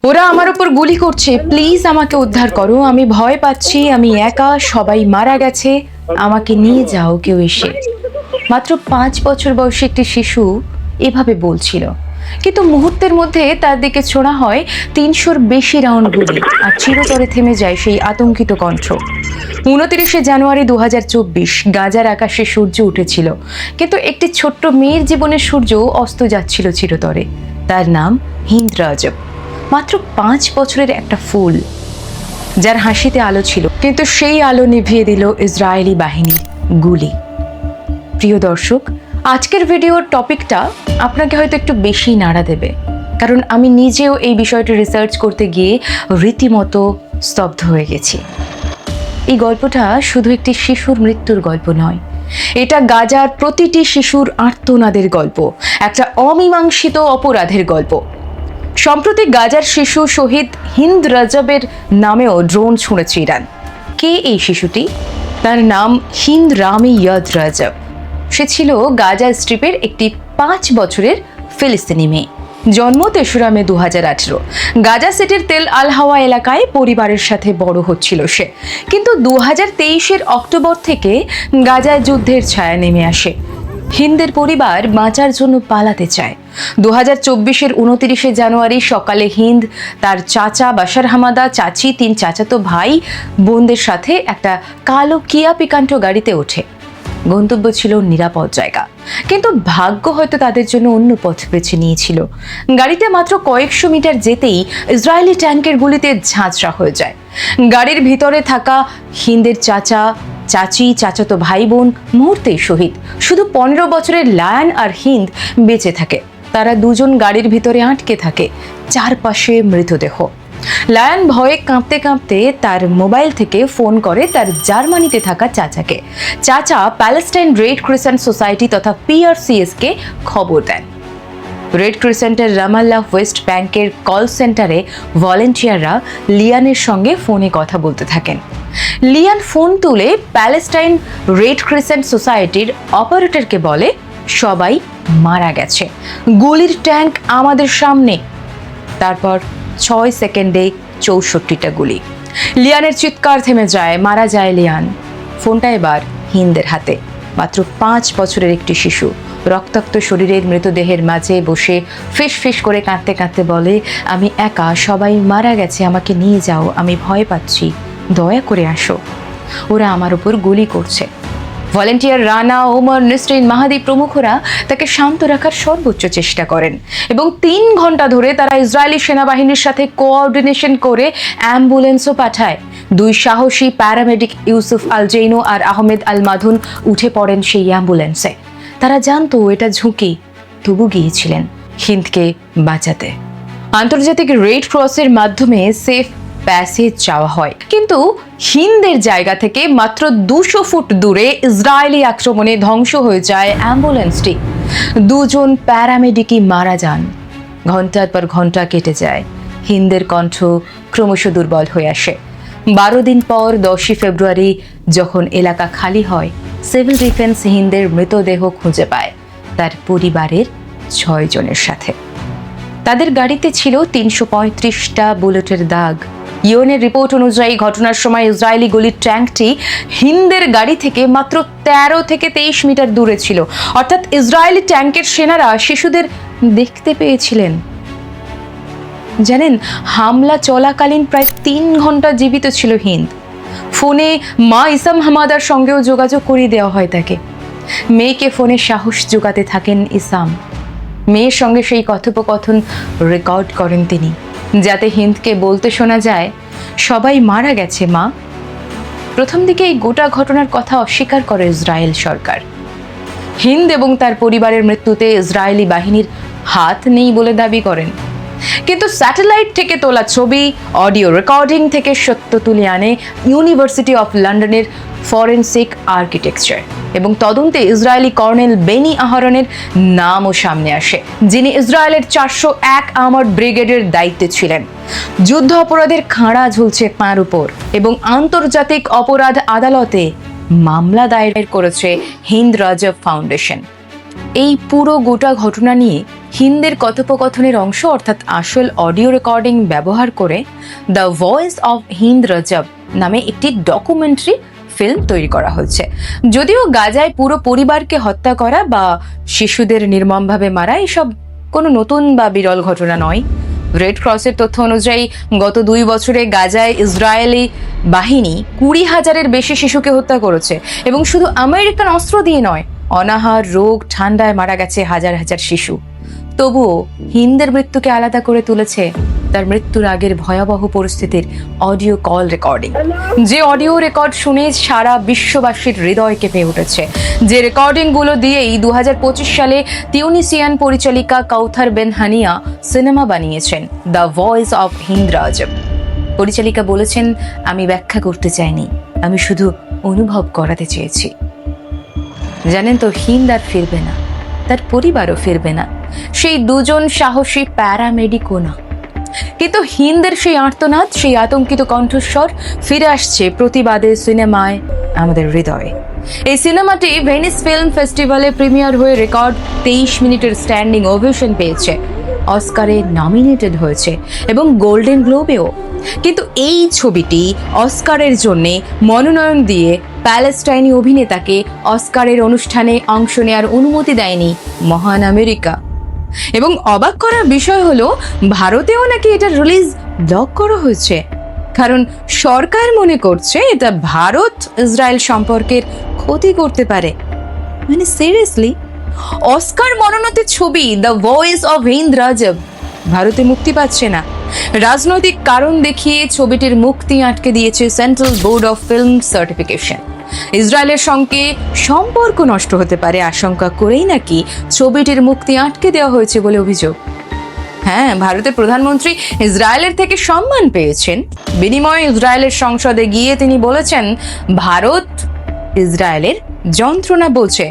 ওরা আমার উপর গুলি করছে, প্লিজ আমাকে উদ্ধার করো, আমি ভয় পাচ্ছি, আমি একা, সবাই মারা গেছে, আমাকে নিয়ে যাও কেউ এসে। মাত্র 5 বছর বয়সী একটি শিশু এভাবে বলছিল, কিন্তু মুহূর্তের মধ্যে তার দিকে ছোড়া হয় 300-র বেশি রাউন্ড গুলি, আর চিরতরে থেমে যায় সেই আতঙ্কিত কণ্ঠ। 29শে জানুয়ারি 2024 গাজার আকাশে সূর্য উঠেছিল, কিন্তু একটি ছোট্ট মেয়ের জীবনের সূর্য অস্ত যাচ্ছিল চিরতরে। তার নাম হিন্দ রাজব, মাত্র 5 বছরের একটা ফুল, যার হাসিতে আলো ছিল, কিন্তু সেই আলো নিভিয়ে দিল ইসরায়েলি বাহিনীর গুলি। প্রিয় দর্শক, আজকের ভিডিওর টপিকটা আপনাকে হয়তো একটু বেশি নাড়া দেবে, কারণ আমি নিজেও এই বিষয়টি রিসার্চ করতে গিয়ে রীতিমতো স্তব্ধ হয়ে গেছি। এই গল্পটা শুধু একটি শিশুর মৃত্যুর গল্প নয়, এটা গাজার প্রতিটি শিশুর আর্তনাদের গল্প, একটা অমীমাংসিত অপরাধের গল্প। সম্প্রতি গাজার শিশু শহীদ হিন্দ রাজবের নামেও ড্রোন ছুঁড়েছে ইরান। কে এই শিশুটি? তার নাম হিন্দ রামি ইয়াদ রাজব। সে ছিল গাজা স্ট্রিপের একটি 5 বছরের ফিলিস্তিনি মেয়ে। জন্ম 3রা মে 2018। গাজা সিটির তেল আল হাওয়া এলাকায় পরিবারের সাথে বড় হচ্ছিল সে, কিন্তু 2023-এর অক্টোবর থেকে গাজায় যুদ্ধের ছায়া নেমে আসে। হিন্দের পরিবার বাঁচার জন্য পালাতে চায়। 2024-এর 29শে জানুয়ারি সকালে হিন্দ, তার চাচা বাশার হামাদা, চাচি, 3 চাচাতো ভাই বোনদের সাথে একটা কালো কিয়া পিকান্টো গাড়িতে ওঠে। গন্তব্য ছিল নিরাপদ জায়গা, কিন্তু ভাগ্য হয়তো তাদের জন্য অন্য পথ বেছে নিয়েছিল। গাড়িতে মাত্র কয়েকশো মিটার যেতেই ইসরায়েলি ট্যাঙ্কের গুলিতে ঝাঁঝরা হয়ে যায়। গাড়ির ভিতরে থাকা হিন্দের চাচা, চাচি, চাচাতো ভাই বোন মুহূর্তেই শহীদ। শুধু 15 বছরের লায়ন আর হিন্দ বেঁচে থাকে। তারা দুজন গাড়ির ভিতরে আটকে থাকে, চারপাশে মৃতদেহ। লায়ন ভয়ে কাঁপতে কাঁপতে তার মোবাইল থেকে ফোন করে তার জার্মানিতে থাকা চাচাকে। চাচা প্যালেস্টাইন রেড ক্রিসেন্ট সোসাইটি তথা PRCS-কে খবর দেন। রেড ক্রিসেন্টের রামাল্লাহ ওয়েস্ট ব্যাংকের কল সেন্টারে ভলেন্টিয়াররা লিয়ানের সঙ্গে ফোনে কথা বলতে থাকেন। লিয়ান ফোন তুলে প্যালেস্টাইন রেড ক্রিসেন্ট সোসাইটির অপারেটরকে বলে, সবাই মারা গেছে, গুলির ট্যাঙ্ক আমাদের সামনে। তারপর 6 সেকেন্ডে 64টা গুলি। লিয়ানের চিৎকার থেমে যায়, মারা যায় লিয়ান। ফোনটা এবার হিন্দের হাতে। মাত্র 5 বছরের একটি শিশু রক্তাক্ত শরীরের মৃতদেহের মাঝে বসে ফিস ফিস করে কাঁদতে কাঁদতে বলে, আমি একা, সবাই মারা গেছে, আমাকে নিয়ে যাও, আমি ভয় পাচ্ছি, দয়া করে আসো, ওরা আমার উপর গুলি করছে। ভলেন্টিয়ার রানা, ওমর, নিসরিন, মাহাদি প্রমুখরা তাকে শান্ত রাখার সর্বোচ্চ চেষ্টা করেন, এবং 3 ঘন্টা ধরে তারা ইসরায়েলি সেনাবাহিনীর সাথে কোঅর্ডিনেশন করে অ্যাম্বুলেন্সও পাঠায়। 2 সাহসী প্যারামেডিক ইউসুফ আল জৈনো আর আহমেদ আল মাধুন উঠে পড়েন সেই অ্যাম্বুলেন্সে। তারা জানতো এটা ঝুঁকি, তবু গিয়েছিলেন হিন্দকে বাঁচাতে। আন্তর্জাতিক রেড ক্রসের মাধ্যমে সেফ প্যাসেজ চাওয়া হয়, কিন্তু হিন্দের জায়গা থেকে মাত্র 200 ফুট দূরে ইসরায়েলি আক্রমণে ধ্বংস হয়ে যায় অ্যাম্বুলেন্সটি। 2 জন প্যারামেডিকই মারা যান। ঘন্টার পর ঘন্টা কেটে যায়। হিন্দের কণ্ঠ ক্রমশ দুর্বল হয়ে আসে। 12 দিন পর 10ই ফেব্রুয়ারি যখন এলাকা খালি হয়, সিভিল ডিফেন্স হিন্দের মৃতদেহ খুঁজে পায় তার পরিবারের 6 জনের সাথে। তাদের গাড়িতে ছিল 335টা বুলেটের দাগ। ইউএনের রিপোর্ট অনুযায়ী ঘটনার সময় ইসরায়েলি গুলির ট্যাঙ্কটি হিন্দের গাড়ি থেকে মাত্র 13 থেকে 23 মিটার দূরে ছিল, অর্থাৎ ইসরায়েলি ট্যাঙ্কের সেনারা শিশুদের দেখতে পেয়েছিলেন। জানেন, হামলা চলাকালীন প্রায় 3 ঘন্টা জীবিত ছিল হিন্দ। ফোনে মা ইসাম হামাদার সঙ্গেও যোগাযোগ করিয়ে দেওয়া হয় তাকে। মেয়েকে ফোনে সাহস জোগাতে থাকেন ইসাম। মেয়ের সঙ্গে সেই কথোপকথন রেকর্ড করেন তিনি, যাতে হিন্দকে বলতে শোনা যায়, সবাই মারা গেছে মা। প্রথম দিকে এই গোটা ঘটনার কথা অস্বীকার করে ইসরায়েল সরকার। হিন্দ এবং তার পরিবারের মৃত্যুতে ইসরায়েলি বাহিনীর হাত নেই বলে দাবি করেন, কিন্তু স্যাটেলাইট থেকে তোলা ছবি, অডিও রেকর্ডিং থেকে সত্য তুলে আনে ইউনিভার্সিটি অফ লন্ডনের ফরেনসিক আর্কিটেকচার, এবং তদন্তে ইসরায়েলি কর্নেল বেনি আহরনের নামও সামনে আসে, যিনি ইসরায়েলের 401 আর্মার্ড ব্রিগেডের দায়িত্বে ছিলেন। যুদ্ধ অপরাধের খাঁড়া ঝুলছে তাঁর উপর, এবং আন্তর্জাতিক অপরাধ আদালতে মামলা দায়ের করেছে হিন্দ রাজব ফাউন্ডেশন। এই পুরো গোটা ঘটনা নিয়ে হিন্দের কথোপকথনের অংশ অর্থাৎ আসল অডিও রেকর্ডিং ব্যবহার করে দ্য ভয়েস অফ হিন্দ রজব নামে একটি ডকুমেন্টারি ফিল্ম তৈরি করা হচ্ছে। যদিও গাজায় পুরো পরিবারকে হত্যা করা বা শিশুদের নির্মমভাবে মারা এসব কোনো নতুন বা বিরল ঘটনা নয়। রেড ক্রসের তথ্য অনুযায়ী গত 2 বছরে গাজায় ইসরায়েলি বাহিনী 20,000-এর বেশি শিশুকে হত্যা করেছে এবং শুধু আমেরিকান অস্ত্র দিয়ে নয়, অনাহার, রোগ, ঠান্ডায় মারা গেছে হাজার হাজার শিশু। তবুও হিন্দের মৃত্যুকে আলাদা করে তুলেছে তার মৃত্যুর আগের ভয়াবহ পরিস্থিতির অডিও কল রেকর্ডিং। যে অডিও রেকর্ড শুনে সারা বিশ্ববাসীর হৃদয় কেঁপে উঠেছে, যে রেকর্ডিংগুলো দিয়েই 2025 সালে Tunisian পরিচালিকা Kaouther Ben Haniyeh cinema বানিয়েছেন দ্য ভয়েস অফ হিন্দ রজব। পরিচালিকা বলেছেন, আমি ব্যাখ্যা করতে চাইনি, আমি শুধু অনুভব করাতে চেয়েছি। জানেন তো, হিন্দ আর ফিরবে না, তার পরিবারও ফিরবে না, সেই দুজন সাহসী প্যারামেডিকও না। কিন্তু হিন্দের সেই আর্তনাদ, সেই আতঙ্কিত কণ্ঠস্বর ফিরে আসছে প্রতিবাদের সিনেমায় আমাদের হৃদয়ে। এই সিনেমাটি ভেনিস ফিল্ম ফেস্টিভ্যালে প্রিমিয়ার হয়ে রেকর্ড 23 মিনিটের স্ট্যান্ডিং ওভেশন পেয়েছে, অস্কারে নমিনেটেড হয়েছে এবং গোল্ডেন গ্লোবেও। কিন্তু এই ছবিটি অস্কারের জন্যে মনোনয়ন দিয়ে প্যালেস্টাইনি অভিনেতাকে অস্কারের অনুষ্ঠানে অংশ নেওয়ার অনুমতি দেয়নি মহান আমেরিকা। এবং অবাক করার বিষয় হলো, ভারতেও নাকি এটা রিলিজ ব্লক করা হয়েছে, কারণ সরকার মনে করছে এটা ভারত ইসরায়েল সম্পর্কের ক্ষতি করতে পারে। মানে সিরিয়াসলি, অস্কার মনোনীত ছবি দ্য ভয়েস অফ হিন্দ রজব ভারতে মুক্তি পাচ্ছে না। রাজনৈতিক কারণ দেখিয়ে ছবিটির মুক্তি আটকে দিয়েছে central board of film certification. ইসরায়েলের সঙ্গে সম্পর্ক নষ্ট হতে পারে আশঙ্কা করেই নাকি ছবিটির মুক্তি আটকে দেওয়া হয়েছে বলে অভিযোগ। হ্যাঁ, ভারতের প্রধানমন্ত্রী ইসরায়েলের থেকে সম্মান পেয়েছেন, বিনিময়ে ইসরায়েলের সংসদে গিয়ে তিনি বলেছেন ভারত ইসরায়েলের যন্ত্রণা বোঝে।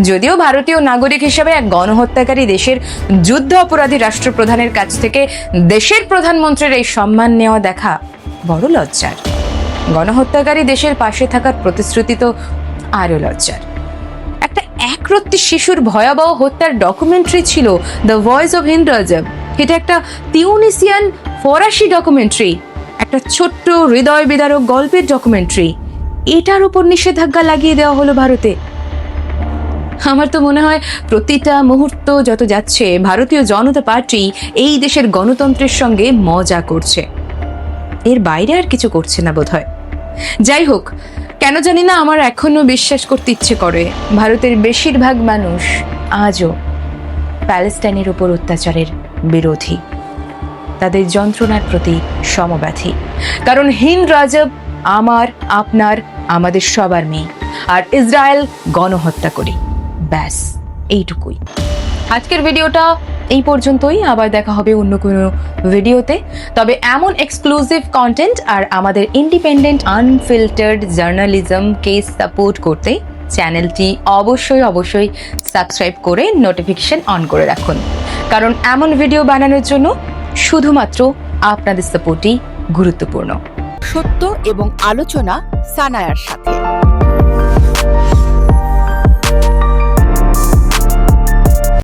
যদিও ভারতীয় নাগরিক হিসেবে এক গণহত্যাকারী দেশের যুদ্ধ অপরাধী রাষ্ট্রপ্রধানের কাছ থেকে দেশের প্রধানমন্ত্রীর এই সম্মান নেওয়া দেখা বড় লজ্জার। গণহত্যাকারী দেশের পাশে থাকার প্রতিশ্রুতি তো আরও লজ্জার। একটা একরত্তি শিশুর ভয়াবহ হত্যার ডকুমেন্টারি ছিল দ্য ভয়েস অফ হিন্দ রজব। এটা একটা তিউনিসিয়ান ফরাসি ডকুমেন্টারি, একটা ছোট্ট হৃদয় বিদারক গল্পের ডকুমেন্টারি। এটার উপর নিষেধাজ্ঞা লাগিয়ে দেওয়া হলো ভারতে। আমার তো মনে হয় প্রতিটা মুহূর্ত যত যাচ্ছে, ভারতীয় জনতা পার্টি এই দেশের গণতন্ত্রের সঙ্গে মজা করছে, এর বাইরে আর কিছু করছে না বোধহয়। যাই হোক, কেন জানি না আমার এখনো বিশ্বাস করতে ইচ্ছে করে ভারতের বেশিরভাগ মানুষ আজও প্যালেস্টাইনের উপর অত্যাচারের বিরোধী, তাদের যন্ত্রণার প্রতি সমব্যথী। কারণ হিন্দ রজব আমার, আপনার, আমাদের সবার মেয়ে, আর ইসরায়েল গণহত্যা করি, ব্যাস এইটুকুই। আজকের ভিডিওটা এই পর্যন্তই, আবার দেখা হবে অন্য কোনো ভিডিওতে। তবে এমন এক্সক্লুসিভ কন্টেন্ট আর আমাদের ইন্ডিপেন্ডেন্ট আনফিল্টার্ড জার্নালিজমকে সাপোর্ট করতে চ্যানেলটি অবশ্যই সাবস্ক্রাইব করে নোটিফিকেশন অন করে রাখুন, কারণ এমন ভিডিও বানানোর জন্য শুধুমাত্র আপনাদের সাপোর্টই গুরুত্বপূর্ণ। সত্য এবং আলোচনা সানায়ার সাথে।